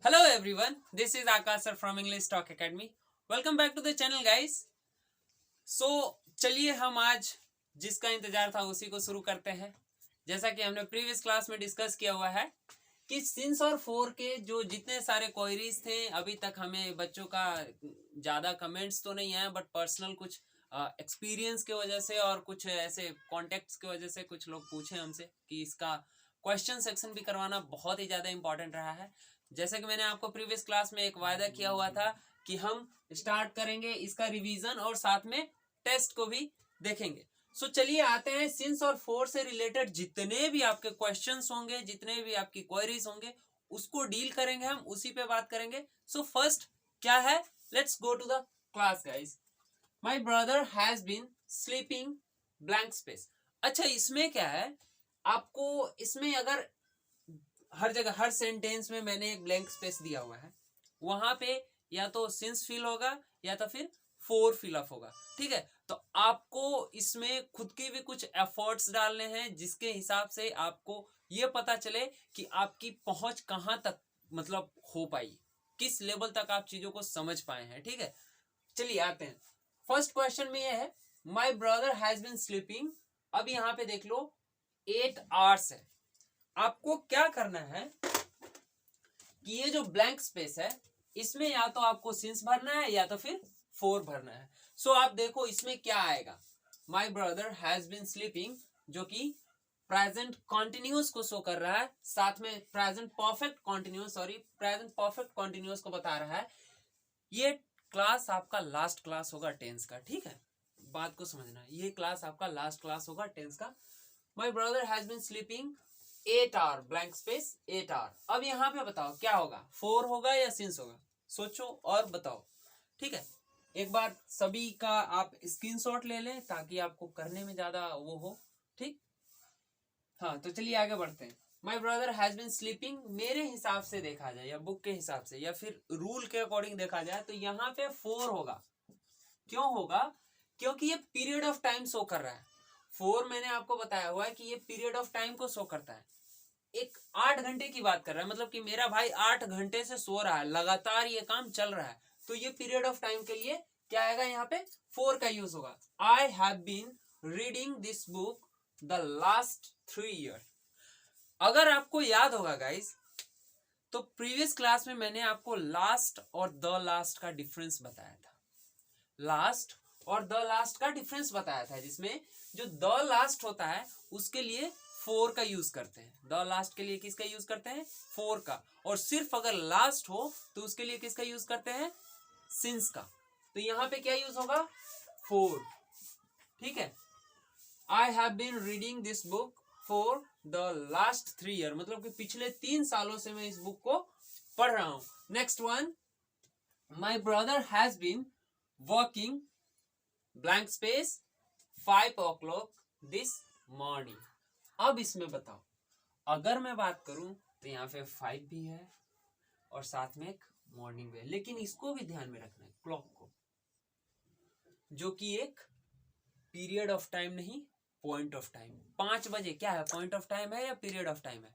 Hello everyone, this is Akash sir from English Talk Academy. Welcome back to the channel guys. चलिए हम आज जिसका इंतजार था उसी को शुरू करते हैं। जैसा कि हमने प्रीवियस क्लास में डिस्कस किया हुआ है कि सिंस और फोर के जो जितने सारे क्वेरीज थे, अभी तक हमें बच्चों का ज़्यादा कमेंट्स तो नहीं आया, बट पर्सनल कुछ एक्सपीरियंस के वजह से और कुछ ऐसे कॉन्टेक्ट्स की वजह से कुछ लोग पूछे हमसे कि इसका क्वेश्चन सेक्शन भी करवाना बहुत ही ज़्यादा इंपॉर्टेंट रहा है। जैसे कि मैंने आपको प्रीवियस क्लास में एक वायदा किया हुआ था कि हम स्टार्ट करेंगे इसका रिवीजन और साथ में टेस्ट को भी देखेंगे। चलिए आते हैं सिंस और फोर से रिलेटेड जितने भी आपके क्वेश्चंस होंगे, जितने भी आपकी क्वेरीज होंगे, उसको डील करेंगे, हम उसी पे बात करेंगे। फर्स्ट क्या है, let's go to the class guys. My brother has been sleeping blank space. अच्छा, इसमें क्या है, आपको इसमें अगर हर जगह हर सेंटेंस में मैंने एक ब्लैंक स्पेस दिया हुआ है, वहां पे या तो सिंस फिल होगा या तो फिर फोर फिलअप होगा। ठीक है, तो आपको इसमें खुद के भी कुछ एफर्ट्स डालने हैं जिसके हिसाब से आपको ये पता चले कि आपकी पहुंच कहां तक मतलब हो पाई, किस लेवल तक आप चीजों को समझ पाए हैं। ठीक है, चलिए आते हैं। फर्स्ट क्वेश्चन में ये है, my brother has been sleeping. अब यहां पे देख लो 8 hours है। आपको क्या करना है कि ये जो ब्लैंक स्पेस है इसमें या तो आपको सिंस भरना है या तो फिर फोर भरना है। आप देखो इसमें क्या आएगा, my brother has been sleeping, जो कि प्रेजेंट कॉन्टिन्यूस को शो कर रहा है, साथ में प्रेजेंट परफेक्ट कॉन्टिन्यूस को बता रहा है। ये क्लास आपका लास्ट क्लास होगा टेंस का। ठीक है, बात को समझना, ये क्लास आपका लास्ट क्लास होगा टेंस का। My brother has been sleeping 8 hour blank space 8 hour। अब यहाँ पे बताओ क्या होगा, फोर होगा या सिंस होगा, सोचो और बताओ। ठीक है, एक बार सभी का आप स्क्रीनशॉट ले लें ताकि आपको करने में ज्यादा वो हो। ठीक, हाँ, तो चलिए आगे बढ़ते हैं। My brother has been sleeping, मेरे हिसाब से देखा जाए या बुक के हिसाब से या फिर रूल के अकॉर्डिंग देखा जाए तो यहाँ पे फोर होगा। क्यों होगा, क्योंकि ये पीरियड ऑफ टाइम शो कर रहा है। फोर मैंने आपको बताया हुआ है कि ये पीरियड ऑफ टाइम को शो करता है। एक 8 घंटे की बात कर रहा है, मतलब कि मेरा भाई 8 घंटे से सो रहा है, लगातार ये काम चल रहा है, तो ये पीरियड ऑफ टाइम के लिए क्या आएगा, यहाँ पे फोर का यूज होगा। I have been reading this book the last 3 years। अगर आपको याद होगा गाइस, तो प्रीवियस क्लास में मैंने आपको लास्ट और द लास्ट का डिफरेंस बताया था। लास्ट और द लास्ट का डिफरेंस बताया था, जिसमें जो द लास्ट होता है उसके लिए फोर का यूज करते हैं। द लास्ट के लिए किसका यूज करते हैं, फोर का। और सिर्फ अगर लास्ट हो तो उसके लिए किसका यूज करते हैं, सिंस का। तो यहां पे क्या यूज होगा, फोर। ठीक है, I have been reading this book for the last 3 years, मतलब कि पिछले 3 सालों से मैं इस बुक को पढ़ रहा हूं। Next one, my brother has been working blank space 5 o'clock this morning. अब इसमें बताओ, अगर मैं बात करूं तो यहाँ पे 5 भी है और साथ में एक मॉर्निंग भी है, लेकिन इसको भी ध्यान में रखना है, क्लॉक को, जो कि एक पीरियड ऑफ टाइम नहीं, पॉइंट ऑफ टाइम। 5 बजे क्या है, पॉइंट ऑफ टाइम है या पीरियड ऑफ टाइम है,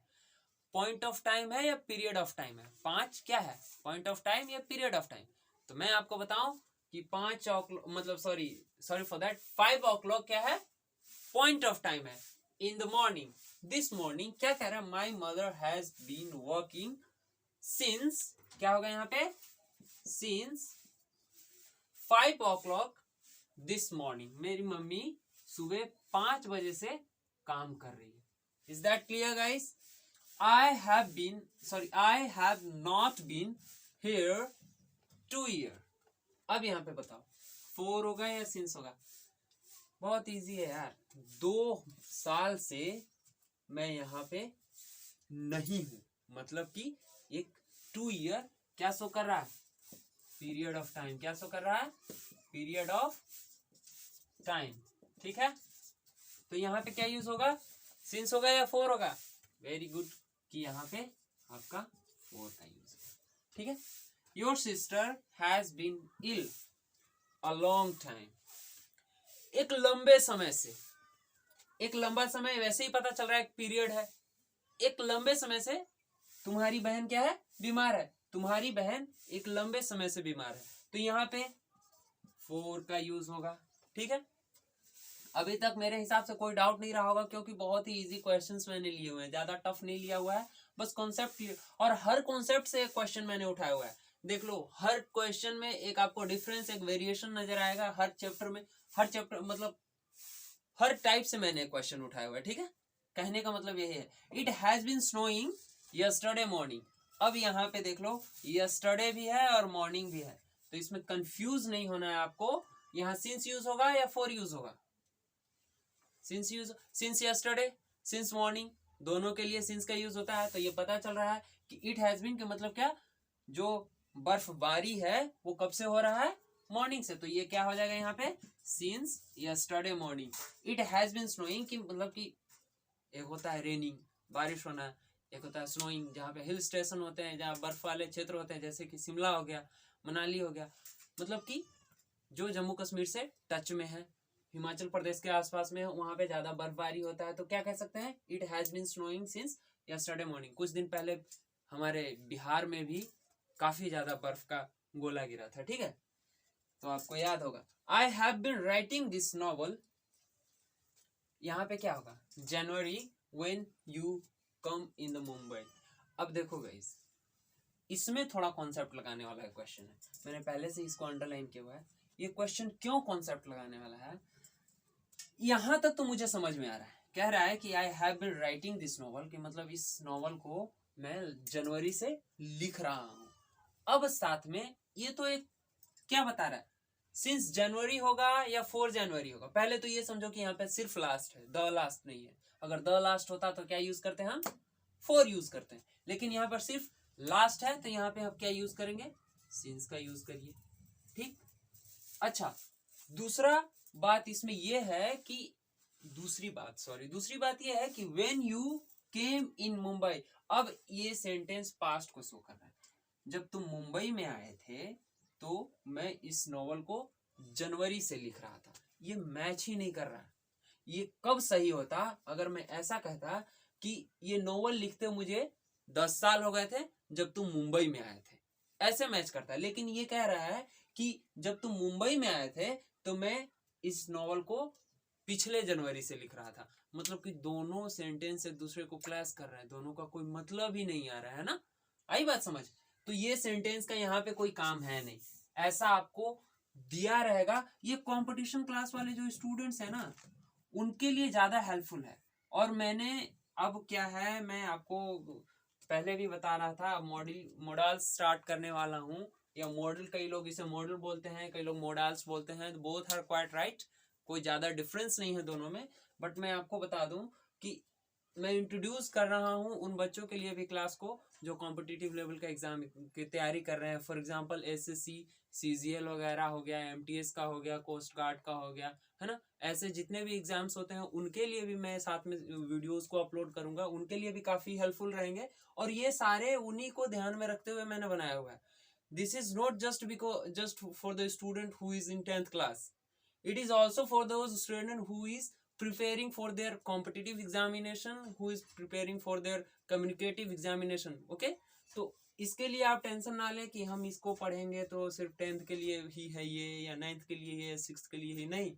पॉइंट ऑफ टाइम है या पीरियड ऑफ टाइम है। 5 क्या है, पॉइंट ऑफ टाइम या पीरियड ऑफ टाइम। तो मैं आपको बताऊं कि 5 o'clock मतलब सॉरी फॉर दैट 5 o'clock क्या है, पॉइंट ऑफ टाइम है। In the morning, this morning क्या कह रहा है, my mother has been working since, क्या होगा यहाँ पे, सिंस 5 o'clock दिस मॉर्निंग। मेरी मम्मी सुबह 5 बजे से काम कर रही है। Is that clear guys. I have not been here 2 years। अब यहाँ पे बताओ फोर होगा या सिंस होगा, बहुत इजी है यार, 2 साल से मैं यहाँ पे नहीं हूं, मतलब कि एक 2 year क्या शो कर रहा है, पीरियड ऑफ टाइम। क्या शो कर रहा है, पीरियड ऑफ टाइम। ठीक है, तो यहाँ पे क्या यूज होगा, सिंस होगा या फोर होगा, वेरी गुड, कि यहाँ पे आपका फोर का यूज होगा। ठीक है, your sister has been ill a long time, एक लंबे समय से, एक लंबा समय वैसे ही पता चल रहा है एक पीरियड है, एक लंबे समय से तुम्हारी बहन क्या है, बीमार है। तुम्हारी बहन एक लंबे समय से बीमार है, तो यहाँ पे for का यूज होगा। ठीक है, अभी तक मेरे हिसाब से कोई डाउट नहीं रहा होगा, क्योंकि बहुत ही इजी क्वेश्चंस मैंने लिए हुए हैं, ज्यादा टफ नहीं लिया हुआ है, बस कॉन्सेप्ट क्लियर, और हर कॉन्सेप्ट से एक क्वेश्चन मैंने उठाया हुआ है। देख लो, हर क्वेश्चन में एक आपको डिफरेंस, एक वेरिएशन नजर आएगा हर चैप्टर में, हर चैप्टर मतलब हर टाइप से मैंने क्वेश्चन उठाया हुआ है। ठीक है, कहने का मतलब यही है। It has been snowing yesterday morning, अब यहाँ पे देख लो यस्टरडे भी है और मॉर्निंग भी है, तो इसमें कंफ्यूज नहीं होना है आपको। यहाँ सिंस यूज होगा या फॉर यूज होगा? सिंस यस्टरडे, सिंस मॉर्निंग, दोनों के लिए सिंस का यूज होता है। तो ये पता चल रहा है कि इट हैज बीन के मतलब क्या, जो बर्फबारी है वो कब से हो रहा है? मॉर्निंग से। तो ये क्या हो जाएगा यहाँ पे? Since yesterday morning. It has been snowing की मतलब कि एक होता है रेनिंग, बारिश होना, एक होता है स्नोइंग, जहाँ पे हिल स्टेशन होते हैं, जहाँ बर्फ वाले क्षेत्र होते हैं, जैसे कि शिमला हो गया, मनाली हो गया, मतलब कि जो जम्मू कश्मीर से टच में है, हिमाचल प्रदेश के आसपास में, वहां पे ज्यादा बर्फबारी होता है। तो क्या कह सकते हैं? It has been snowing since yesterday morning. कुछ दिन पहले हमारे बिहार में भी काफी ज्यादा बर्फ का गोला गिरा था। ठीक है, तो आपको याद होगा। I have been writing this novel, यहाँ पे क्या होगा? January when you come in the Mumbai. अब देखो गाइस, इसमें थोड़ा कॉन्सेप्ट लगाने वाला क्वेश्चन है, मैंने पहले से इसको अंडरलाइन किया हुआ है। ये क्वेश्चन क्यों कॉन्सेप्ट लगाने वाला है, यहां तक तो मुझे समझ में आ रहा है। कह रहा है कि I have been writing this novel, कि मतलब इस नॉवल को मैं जनवरी से लिख रहा हूं। अब साथ में ये तो एक क्या बता रहा है, सिंस जनवरी होगा या 4 जनवरी होगा? पहले तो ये समझो कि यहाँ पे सिर्फ लास्ट है, द लास्ट नहीं है। अगर द लास्ट होता तो क्या यूज करते हैं हम? 4 यूज करते हैं, लेकिन यहाँ पर सिर्फ लास्ट है, तो यहाँ पे हम क्या यूज करेंगे? सिंस का यूज करिए। ठीक, अच्छा, दूसरा बात इसमें यह है कि दूसरी बात यह है कि व्हेन यू केम इन मुंबई। अब ये सेंटेंस पास्ट को शो कर रहा है। जब तुम मुंबई में आए थे तो मैं इस नॉवल को जनवरी से लिख रहा था। ये मैच ही नहीं कर रहा। ये कब सही होता अगर मैं ऐसा कहता कि ये नॉवल लिखते मुझे 10 साल हो गए थे जब तुम मुंबई में आए थे, ऐसे मैच करता है। लेकिन ये कह रहा है कि जब तुम मुंबई में आए थे तो मैं इस नॉवल को पिछले जनवरी से लिख रहा था। मतलब कि दोनों सेंटेंस एक दूसरे को क्लैश कर रहे हैं, दोनों का कोई मतलब ही नहीं आ रहा है ना। आई बात समझ? तो ये सेंटेंस का यहाँ पे कोई काम है नहीं, ऐसा आपको दिया रहेगा। ये कंपटीशन क्लास वाले जो स्टूडेंट्स है ना, उनके लिए ज्यादा हेल्पफुल है। और मैंने अब क्या है, मैं आपको पहले भी बता रहा था, मॉडल स्टार्ट करने वाला हूँ, या मॉडल, कई लोग इसे मॉडल बोलते हैं, कई लोग मॉडल्स बोलते हैं, बोथ आर क्वाइट राइट, कोई ज्यादा डिफरेंस नहीं है दोनों में। बट मैं आपको बता दूं कि मैं इंट्रोड्यूस कर रहा हूं उन बच्चों के लिए भी क्लास को जो कॉम्पिटिटिव लेवल का एग्जाम की तैयारी कर रहे हैं। फॉर एग्जांपल एसएससी, सीजीएल वगैरह हो गया, एमटीएस का हो गया, कोस्ट गार्ड का हो गया, है ना। ऐसे जितने भी एग्जाम्स होते हैं उनके लिए भी मैं साथ में वीडियोस को अपलोड करूंगा, उनके लिए भी काफी हेल्पफुल रहेंगे। और ये सारे उन्हीं को ध्यान में रखते हुए मैंने बनाया हुआ है। This is not just for the student who is in 10th class, it is also for those student who is preparing for their competitive examination, who is preparing for their communicative examination. okay, तो इसके लिए आप tension ना लें कि हम इसको पढ़ेंगे तो सिर्फ 10th के लिए ही है ये, या 9th के लिए है, 6th के लिए ही नहीं।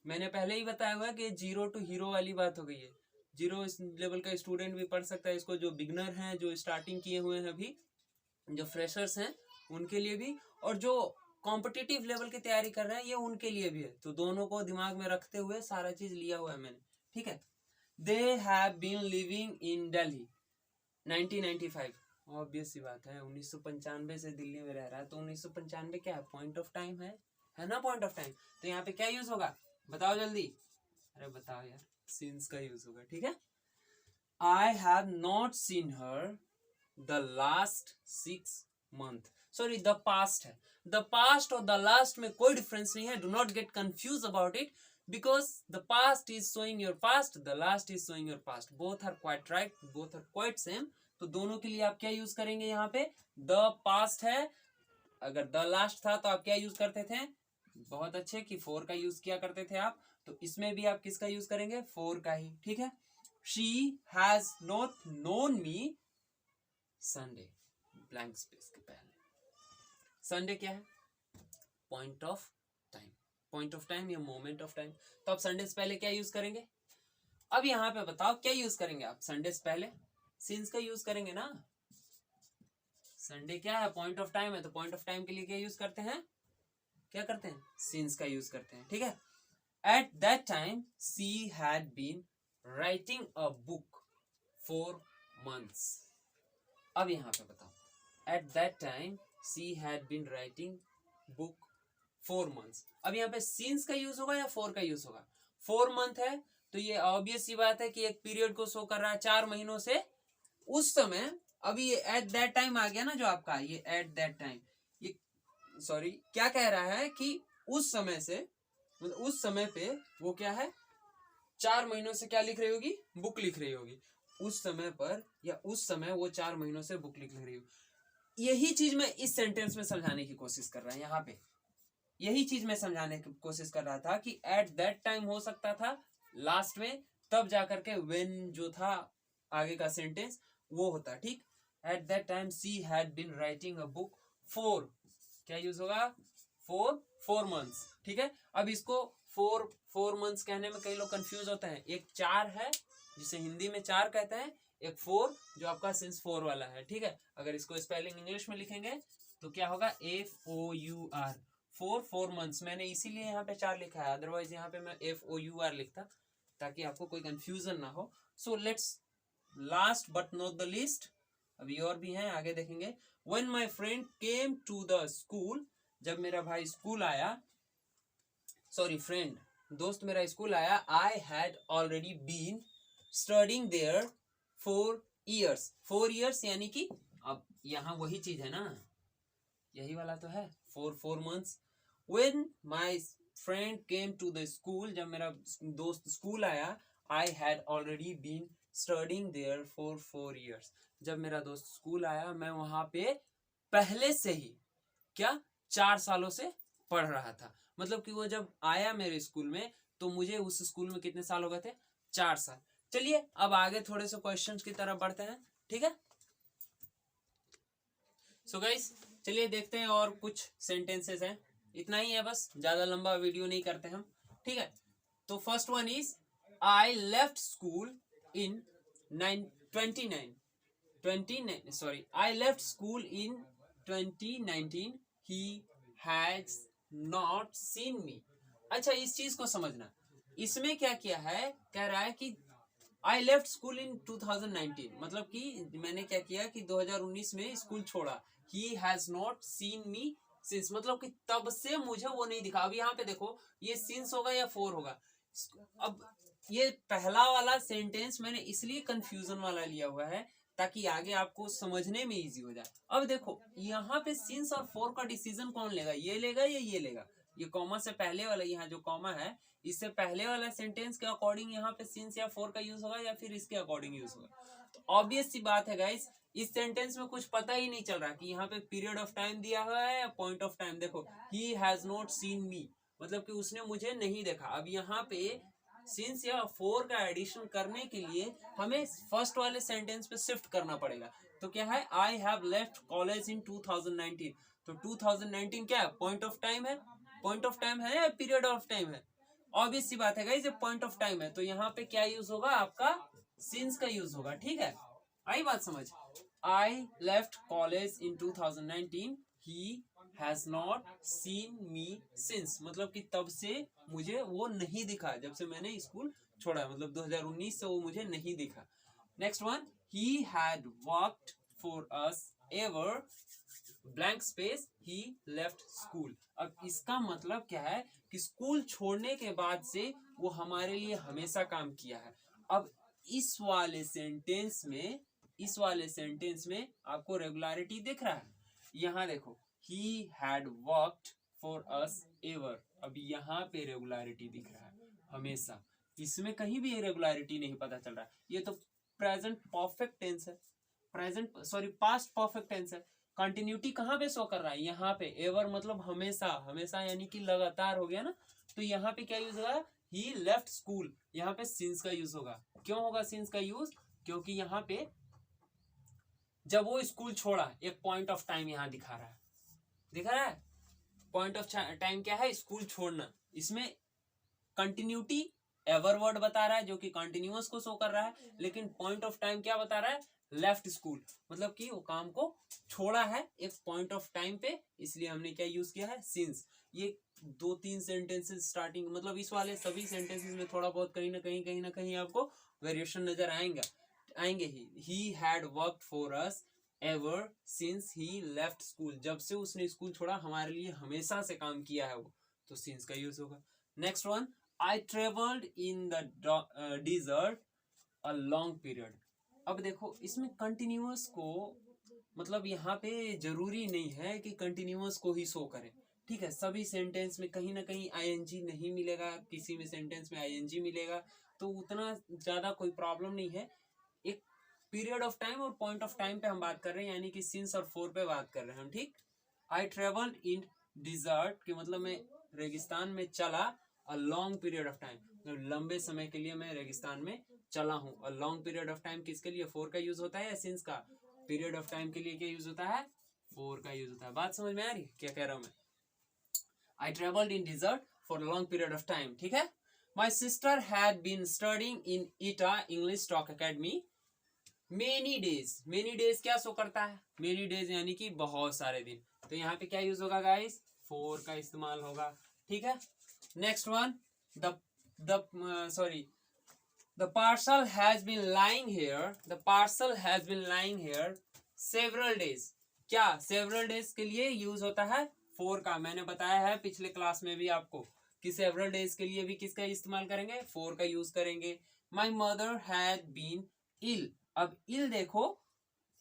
मैंने पहले ही बताया हुआ कि 0 to हीरो वाली बात हो गई है। 0 लेवल का स्टूडेंट भी पढ़ सकता है इसको, जो बिगनर हैं, जो स्टार्टिंग किए हुए हैं अभी, जो फ्रेशर्स हैं उनके लिए भी, और जो कॉम्पिटिटिव लेवल की तैयारी कर रहे हैं ये उनके लिए भी है। तो दोनों को दिमाग में रखते हुए सारा चीज लिया हुआ है मैंने। ठीक है, they have been living in Delhi 1995। Obvious सी बात है, 1995 से दिल्ली में रह रहा है, तो 1995 क्या है? पॉइंट ऑफ टाइम है ना, पॉइंट ऑफ टाइम। तो यहाँ पे क्या यूज होगा, बताओ जल्दी, अरे बताओ यार, सिंस का यूज होगा। ठीक है, I have not seen her the last 6 month, sorry the past है, द पास्ट और द लास्ट में कोई डिफरेंस नहीं है, do not get confuse about it, because the past is showing your past, the last is showing your past, both are quite right, both are quite same. तो दोनों के लिए आप क्या यूज करेंगे? यहाँ पे द पास्ट है, अगर द लास्ट था तो आप क्या यूज करते थे? बहुत अच्छे, कि 4 का यूज किया करते थे आप, तो इसमें भी आप किसका यूज करेंगे? 4 का ही। ठीक है, she has not known me Sunday, blank space के पहले। संडे क्या है? Point of time, point of time या मोमेंट ऑफ टाइम। तो आप संडे से पहले क्या यूज करेंगे? अब यहाँ पे बताओ क्या यूज करेंगे आप संडे से पहले? सिंस का यूज करेंगे ना। संडे क्या है? पॉइंट ऑफ टाइम है, तो पॉइंट ऑफ टाइम के लिए क्या यूज करते हैं? क्या करते हैं? सिंस का यूज करते हैं, ठीक है। At that time she had been writing a book for months. अब यहाँ पे बताओ, at that time she had been writing book 4 months। अब यहाँ पे सिंस का यूज होगा या फॉर का यूज होगा? 4 month है तो ये ऑब्वियस सी बात है कि एक पीरियड को शो कर रहा है 4 महीनों से। उस समय अभी ये एट दैट टाइम आ गया ना जो आपका, ये एट दैट टाइम, ये सॉरी क्या कह रहा है कि उस समय से, मतलब उस समय पे वो क्या है, 4 महीनों से क्या लिख रही होगी? बुक लिख रही होगी। उस समय पर या उस समय वो 4 महीनों से बुक लिख रही होगी। यही चीज मैं इस सेंटेंस में समझाने की कोशिश कर रहा हूं। यहाँ पे यही चीज मैं समझाने की कोशिश कर रहा था कि एट दैट टाइम हो सकता था लास्ट में, तब जाकर के व्हेन जो था आगे का सेंटेंस वो होता, ठीक। At that time she had been writing a book for, क्या यूज होगा? फॉर 4 months, ठीक है। अब इसको 4 months कहने में कई लोग कंफ्यूज होते हैं। एक 4 है जिसे हिंदी में 4 कहते हैं, एक 4 जो आपका सिंस 4 वाला है, ठीक है। अगर इसको स्पेलिंग इंग्लिश में लिखेंगे तो क्या होगा? FOUR, 4 months। मैंने इसीलिए यहाँ पे 4 लिखा है, अदरवाइज यहाँ पे मैं FOUR लिखता ताकि आपको कोई कंफ्यूजन ना हो। So let's last but not the least, अभी और भी हैं, आगे देखेंगे। When my friend came to the school, जब मेरा भाई स्कूल आया, सॉरी फ्रेंड, दोस्त मेरा स्कूल आया, I had already been studying there for years। 4 years यानी कि अब यहाँ वही चीज है ना, यही वाला तो है, 4 months। When my friend came to the school, जब मेरा दोस्त स्कूल आया, I had already been studying there for 4 years। जब मेरा दोस्त स्कूल आया, मैं वहां पे पहले से ही क्या 4 सालों से पढ़ रहा था। मतलब कि वो जब आया मेरे स्कूल में तो मुझे उस स्कूल में कितने साल हो गए थे? 4 साल। चलिए अब आगे थोड़े से क्वेश्चंस की तरफ बढ़ते हैं, ठीक है। सो गाइस चलिए देखते हैं और कुछ सेंटेंसेस हैं, इतना ही है बस, ज्यादा लंबा वीडियो नहीं करते हम, ठीक है। तो first one is I left school in 2019 he has not seen मी। अच्छा इस चीज को समझना, इसमें क्या किया है, कह रहा है कि आई लेफ्ट स्कूल इन 2019, मतलब कि मैंने क्या किया कि 2019 में स्कूल छोड़ा। ही has not seen me since, मतलब कि तब से मुझे वो नहीं दिखा। अब यहाँ पे देखो ये सिंस होगा या फॉर होगा। अब ये पहला वाला सेंटेंस मैंने इसलिए कंफ्यूजन वाला लिया हुआ है ताकि आगे आपको समझने में इजी हो जाए। अब देखो यहाँ पे सिंस और फॉर का डिसीजन कौन लेगा, ये लेगा या ये लेगा? ये कॉमा से पहले वाला, यहाँ जो कॉमा है इससे पहले वाला सेंटेंस के अकॉर्डिंग यहाँ पे सिंस या फॉर का यूज होगा या फिर इसके अकॉर्डिंग यूज होगा? तो ऑब्वियस सी बात है गाइस, इस सेंटेंस में कुछ पता ही नहीं चल रहा कि यहाँ पे पीरियड ऑफ टाइम दिया हुआ है या पॉइंट ऑफ टाइम। देखो he has not seen me, मतलब कि उसने मुझे नहीं देखा। अब यहाँ पे सिंस या फॉर का एडिशन करने के लिए हमें फर्स्ट वाले सेंटेंस पे शिफ्ट करना पड़ेगा। तो क्या है, I have left college in 2019। तो 2019 क्या है? पॉइंट ऑफ टाइम है। पॉइंट ऑफ टाइम है या पीरियड ऑफ टाइम है? ऑब्वियस सी बात है गाइस, ये पॉइंट ऑफ टाइम है, तो यहाँ पे क्या यूज होगा? आपका सिंस का यूज होगा, ठीक है। आई बात समझ? I left college in 2019 he has not seen me since, मतलब कि तब से मुझे वो नहीं दिखा, जब से मैंने स्कूल छोड़ा, मतलब 2019 से वो मुझे नहीं दिखा। Next one, he had worked for us ever blank space he left school. अब इसका मतलब क्या है कि स्कूल छोड़ने के बाद से वो हमारे लिए हमेशा काम किया है। अब इस वाले सेंटेंस में आपको रेगुलरिटी दिख रहा है। यहाँ देखो he had worked for us ever, अब यहाँ पे रेगुलरिटी दिख रहा है हमेशा, इसमें कहीं भी रेगुलरिटी नहीं पता चल रहा है। ये तो प्रेजेंट परफेक्ट टेंस है, पास्ट परफेक्ट टेंस है। कंटिन्यूटी कहाँ पे शो कर रहा है? यहाँ पे। एवर मतलब हमेशा, हमेशा यानी कि लगातार हो गया ना। तो यहाँ पे क्या यूज होगा? ही लेफ्ट स्कूल, यहाँ पे सिंस का यूज होगा। क्यों होगा सिंस का यूज? क्योंकि यहाँ पे जब वो स्कूल छोड़ा, एक पॉइंट ऑफ टाइम यहाँ दिखा रहा है, दिखा रहा है पॉइंट ऑफ टाइम क्या है, स्कूल छोड़ना। इसमें कंटिन्यूटी एवर वर्ड बता रहा है जो कि कंटिन्यूअस को शो कर रहा है, लेकिन पॉइंट ऑफ टाइम क्या बता रहा है, लेफ्ट स्कूल, मतलब कि वो काम को छोड़ा है एक पॉइंट ऑफ टाइम पे, इसलिए हमने क्या यूज किया है, सिंस। ये 2-3 सेंटेंसेस स्टार्टिंग, मतलब इस वाले सभी सेंटेंसेस में थोड़ा बहुत कहीं ना कहीं आपको वेरिएशन नजर आएंगे he had worked for us ever since he left school, जब से उसने स्कूल छोड़ा हमारे लिए हमेशा से काम किया है वो, तो सिंस का यूज होगा। Next one, I traveled in the desert a long period। अब देखो इसमें कंटिन्यूअस को, मतलब यहाँ पे जरूरी नहीं है कि कंटिन्यूअस को ही शो करे, ठीक है। सभी सेंटेंस में कहीं ना कहीं आईएनजी नहीं मिलेगा, किसी में सेंटेंस में आईएनजी मिलेगा, तो उतना ज्यादा कोई प्रॉब्लम नहीं है। एक पीरियड ऑफ टाइम और पॉइंट ऑफ टाइम पे हम बात कर रहे हैं, यानी कि सिंस और फोर पे बात कर रहे हैं हम, ठीक। आई ट्रेवल्ड इन डिजर्ट के मतलब मैं रेगिस्तान में चला, अ लॉन्ग पीरियड ऑफ टाइम, लंबे समय के लिए मैं रेगिस्तान में चला हूँ। अ लॉन्ग पीरियड ऑफ टाइम किसके लिए, फोर का यूज होता है या सिंस का? पीरियड ऑफ टाइम के लिए क्या यूज होता है, फोर का यूज होता है। बात समझ में आ रही क्या कह रहा हूं मैं? I travelled in desert for a long period of time, ठीक है। My sister had been studying in eta English talk academy many days. Many days क्या शो करता है, मेनी डेज यानी कि बहुत सारे दिन, तो यहाँ पे क्या यूज होगा गाइस, फोर का इस्तेमाल होगा, ठीक है। Next one, the parcel has been lying here, the parcel has been lying here several days। क्या several days के लिए यूज होता है फोर का, मैंने बताया है पिछले क्लास में भी आपको कि several days के लिए भी किसका इस्तेमाल करेंगे, फोर का यूज करेंगे। My mother had been ill। अब इल देखो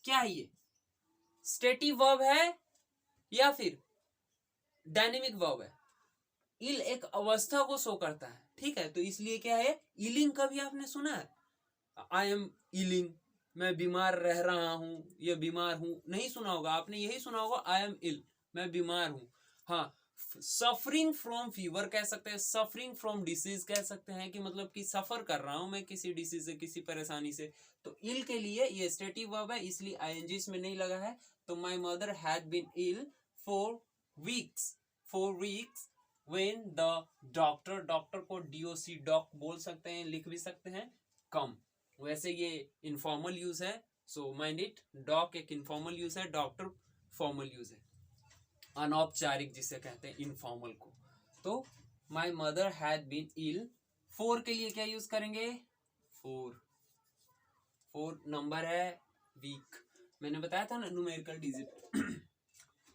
क्या है, ये स्टेटिव वर्ब है या फिर डायनेमिक वर्ब है? इल एक अवस्था को शो करता है, ठीक है, तो इसलिए क्या है, इलिंग कभी आपने सुना है? आई एम इलिंग, मैं बीमार रह रहा हूं या बीमार हूं, नहीं सुना होगा आपने, यही सुना होगा आई एम इल, मैं बीमार हूं। हाँ, सफरिंग फ्रॉम फीवर कह सकते हैं, सफरिंग फ्रॉम डिसीज कह सकते हैं, कि मतलब कि सफर कर रहा हूं मैं किसी डिसीज से, किसी परेशानी से। तो इल के लिए ये स्टेटिव वर्ब है, इसलिए आईएनजी इसमें नहीं लगा है। तो my mother had been ill for weeks, when the doctor, doctor को डीओसी डॉक बोल सकते हैं, लिख भी सकते हैं, कम। वैसे ये इनफॉर्मल यूज है, सो माइंड इट, डॉक एक इनफॉर्मल यूज है, डॉक्टर फॉर्मल यूज है, अनौपचारिक जिसे कहते हैं इनफॉर्मल को। तो my mother had been ill, for के लिए क्या यूज करेंगे, फोर नंबर है, वीक, मैंने बताया था ना, numerical digit.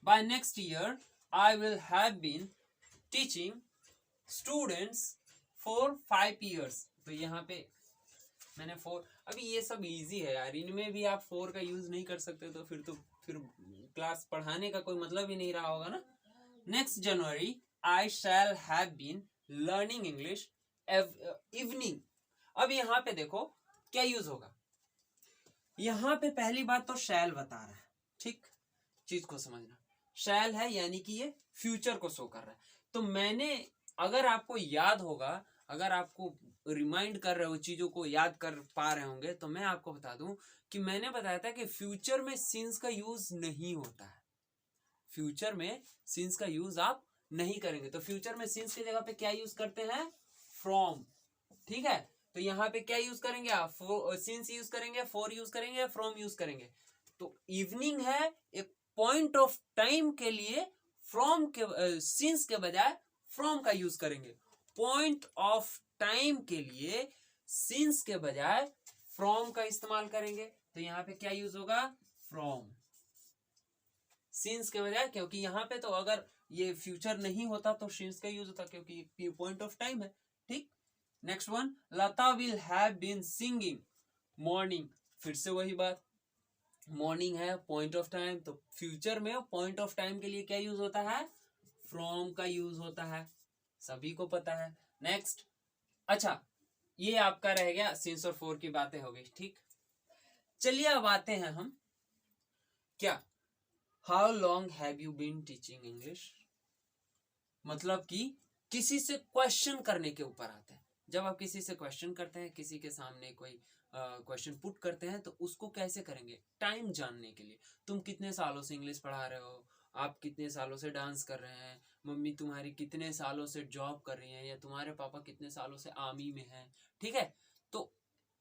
By next year I will have been teaching students for 5 years। तो यहाँ पे मैंने फोर, अभी ये सब इजी है यार, इनमें भी आप फोर का यूज नहीं कर सकते, तो फिर क्लास पढ़ाने का कोई मतलब ही नहीं रहा होगा ना। Next January I shall have been learning English evening. अब यहाँ पे देखो क्या यूज होगा, यहाँ पे पहली बात तो शैल बता रहा है, ठीक, चीज को समझना, शैल है यानी कि ये फ्यूचर को शो कर रहा है। तो मैंने, अगर आपको याद होगा, अगर आपको रिमाइंड कर रहे हो, चीजों को याद कर पा रहे होंगे, तो मैं आपको बता दूं कि मैंने बताया था कि फ्यूचर में सिंस का यूज नहीं होता है, फ्यूचर में सिंस का यूज आप नहीं करेंगे। तो फ्यूचर में सिंस की जगह पे क्या यूज करते हैं, फ्रॉम, ठीक है। तो यहाँ पे क्या यूज करेंगे आप, सिंस यूज करेंगे, फॉर यूज करेंगे, फ्रॉम यूज करेंगे। तो इवनिंग है, एक पॉइंट ऑफ टाइम के लिए फ्रॉम के सिंस के बजाय फ्रॉम का यूज करेंगे, पॉइंट ऑफ टाइम के लिए सिंस के बजाय फ्रॉम का इस्तेमाल करेंगे। तो यहाँ पे क्या यूज होगा, फ्रॉम, सिंस के बजाय, क्योंकि यहाँ पे तो अगर ये फ्यूचर नहीं होता तो सिंस का यूज होता, क्योंकि पॉइंट ऑफ टाइम है, ठीक। Next one, Lata will have been singing morning, फिर से वही बात, मॉर्निंग है, पॉइंट ऑफ टाइम, तो फ्यूचर में पॉइंट ऑफ टाइम के लिए क्या यूज होता है, फ्रॉम का यूज होता है, सभी को पता है। नेक्स्ट, अच्छा ये आपका रह गया सिंस और फोर की बातें हो गई, ठीक। चलिए अब आते हैं हम क्या, how long have you been teaching English, मतलब कि किसी से क्वेश्चन करने के ऊपर आते हैं। जब आप किसी से क्वेश्चन करते हैं, किसी के सामने कोई क्वेश्चन पुट करते हैं तो उसको कैसे करेंगे, टाइम जानने के लिए। तुम कितने सालों से इंग्लिश पढ़ा रहे हो, आप कितने सालों से डांस कर रहे हैं, मम्मी तुम्हारी कितने सालों से जॉब कर रही हैं, या तुम्हारे पापा कितने सालों से आर्मी में हैं, ठीक है। तो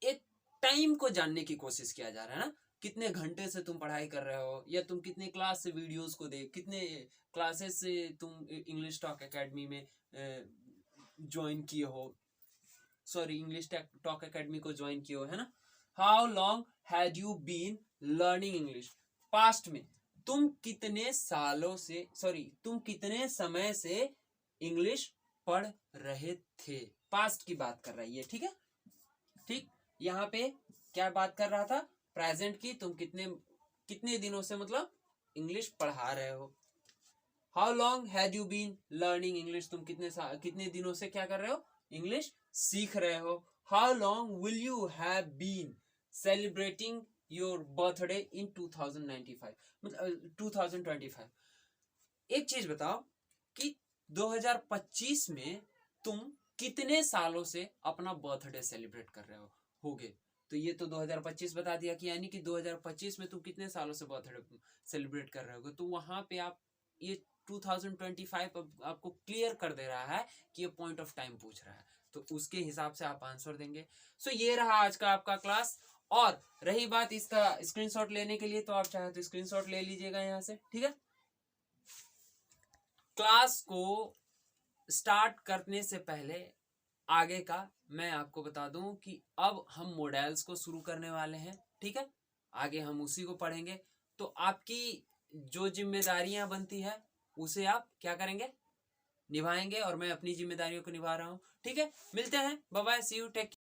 एक टाइम को जानने की कोशिश किया जा रहा है ना, कितने घंटे से तुम पढ़ाई कर रहे हो, या तुम कितने क्लास से वीडियोस को देख, कितने क्लासेस से तुम इंग्लिश टॉक एकेडमी में ज्वाइन किए हो, सॉरी इंग्लिश टॉक एकेडमी को ज्वाइन किए हो, है ना। How long had you been learning English, past में तुम कितने सालों से, सॉरी तुम कितने समय से इंग्लिश पढ़ रहे थे, पास्ट की बात कर रही है, ठीक है। ठीक, यहाँ पे क्या बात कर रहा था, प्रेजेंट की, तुम कितने दिनों से मतलब इंग्लिश पढ़ा रहे हो। How long had you been learning English, तुम कितने दिनों से क्या कर रहे हो, इंग्लिश सीख रहे हो। How long will you have been celebrating your birthday in 2095, मतलब 2025। एक चीज बताओ कि 2025 में तुम कितने सालों से अपना बर्थडे सेलिब्रेट कर रहे होगे। तो ये तो 2025 बता दिया कि यानी कि 2025 में तुम कितने सालों से बर्थडे सेलिब्रेट कर रहे होगे। तो वहां पे आप ये 2025 आपको क्लियर कर दे रहा है कि ये पॉइंट ऑफ टाइम पूछ रहा है, तो उसके हिसाब से आप आंसर देंगे। सो ये रहा आज का आपका क्लास। और रही बात इसका स्क्रीनशॉट लेने के लिए, तो आप चाहे तो स्क्रीनशॉट ले लीजिएगा यहाँ से, ठीक है। क्लास को स्टार्ट करने से पहले आगे का मैं आपको बता दूं कि अब हम मॉडल्स को शुरू करने वाले हैं, ठीक है। आगे हम उसी को पढ़ेंगे। तो आपकी जो जिम्मेदारियां बनती है उसे आप क्या करेंगे, निभाएंगे, और मैं अपनी जिम्मेदारियों को निभा रहा हूं, ठीक है। मिलते हैं, bye bye, see you, take.